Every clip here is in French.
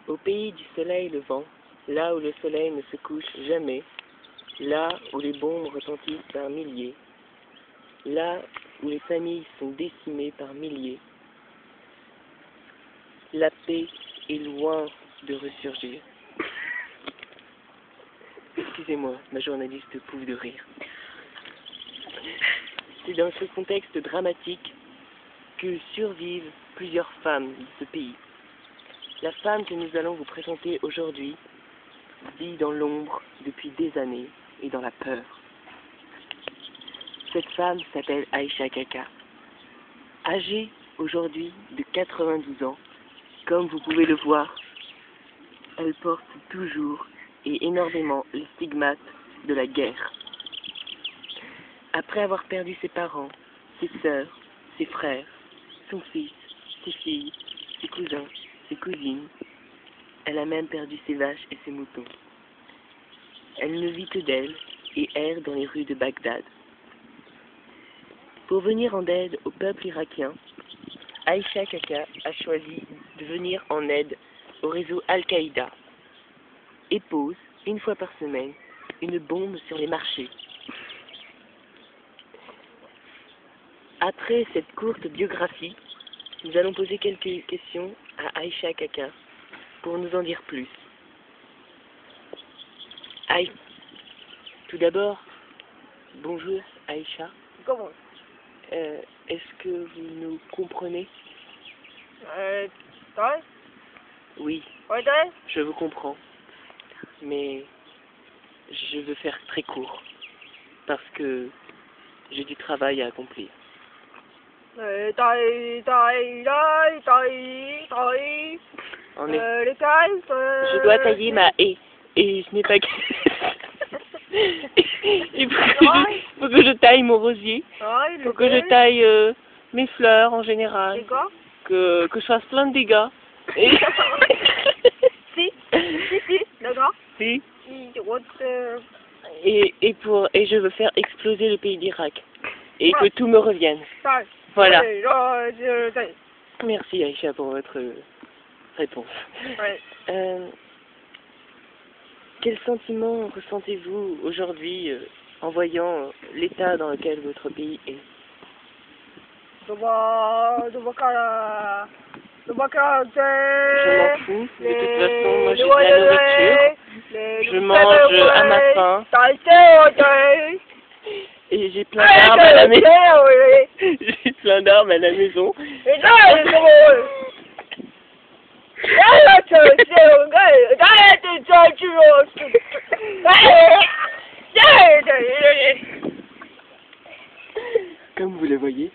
Au pays du soleil levant, là où le soleil ne se couche jamais, là où les bombes retentissent par milliers, là où les familles sont décimées par milliers, la paix est loin de ressurgir. Excusez-moi, ma journaliste pouffe de rire. C'est dans ce contexte dramatique que survivent plusieurs femmes de ce pays. La femme que nous allons vous présenter aujourd'hui vit dans l'ombre depuis des années et dans la peur. Cette femme s'appelle Aïcha Kaka. Âgée aujourd'hui de 92 ans, comme vous pouvez le voir, elle porte toujours et énormément les stigmates de la guerre. Après avoir perdu ses parents, ses sœurs, ses frères, son fils, ses filles, ses cousins, ses cousines, elle a même perdu ses vaches et ses moutons. Elle ne vit que d'elle et erre dans les rues de Bagdad. Pour venir en aide au peuple irakien, Aïcha Kaka a choisi de venir en aide au réseau Al-Qaïda et pose, une fois par semaine, une bombe sur les marchés. Après cette courte biographie, nous allons poser quelques questions à Aïcha Kaka pour nous en dire plus. Tout d'abord, bonjour Aïcha. Comment? Est-ce que vous nous comprenez? Toi? Oui, Ouais, toi? je vous comprends. Mais je veux faire très court parce que j'ai du travail à accomplir. En effet, je dois tailler ma haie et je n'ai pas... Il faut que je taille mon rosier, il faut que je taille mes fleurs en général, que je fasse plein de dégâts. Et... Si, le gars. Si. Et je veux faire exploser le pays d'Irak et que tout me revienne. Voilà. Merci Aïcha pour votre réponse. Quel sentiment ressentez-vous aujourd'hui en voyant l'état dans lequel votre pays est? Je m'en fous, de toute façon, moi j'ai de la nourriture, je mange à ma faim, et j'ai plein d'arbres à la maison. J'ai plein d'arbres à la maison. Comme vous le voyez.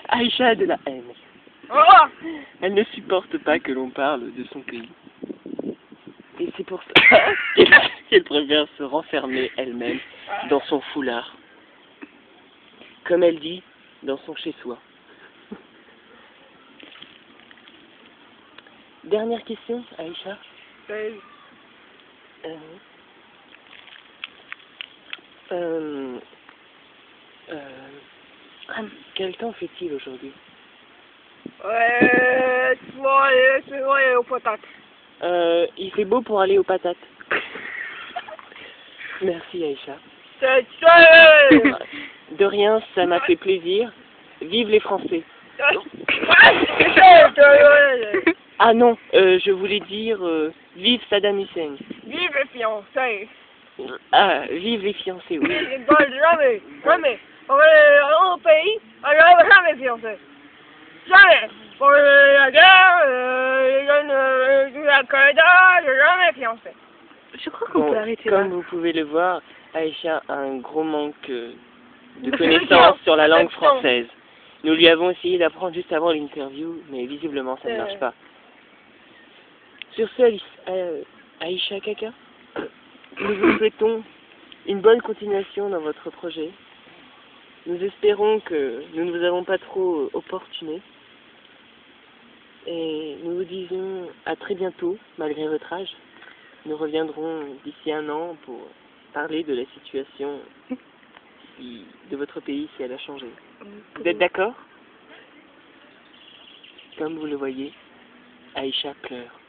Aïcha a de la haine. Elle ne supporte pas que l'on parle de son pays. Et c'est pour ça qu'elle préfère se renfermer elle-même dans son foulard. Comme elle dit, dans son chez-soi. Dernière question, Aïcha. Quel temps fait-il aujourd'hui? Aux patates. Il fait beau pour aller aux patates. Merci Aïcha. De rien, ça m'a fait plaisir. Vive les Français. Ah non, je voulais dire vive Saddam Hussein. Vive les fiancés. Ah, vive les fiancés, oui. Jamais. On va au pays, on va jamais fiancés. Jamais. Pour la guerre, les jeunes de Al-Qaïda, jamais fiancés. Je crois qu'on peut arrêter là. Comme vous pouvez le voir, Aïcha a un gros manque de connaissances sur la langue française. Nous lui avons essayé d'apprendre juste avant l'interview, mais visiblement ça ne marche pas. Sur ce, Aïcha Kaka, nous vous souhaitons une bonne continuation dans votre projet. Nous espérons que nous ne vous avons pas trop opportuné. Et nous vous disons à très bientôt, malgré votre âge. Nous reviendrons d'ici 1 an pour parler de la situation de votre pays si elle a changé. Vous êtes d'accord? Comme vous le voyez, Aïcha pleure.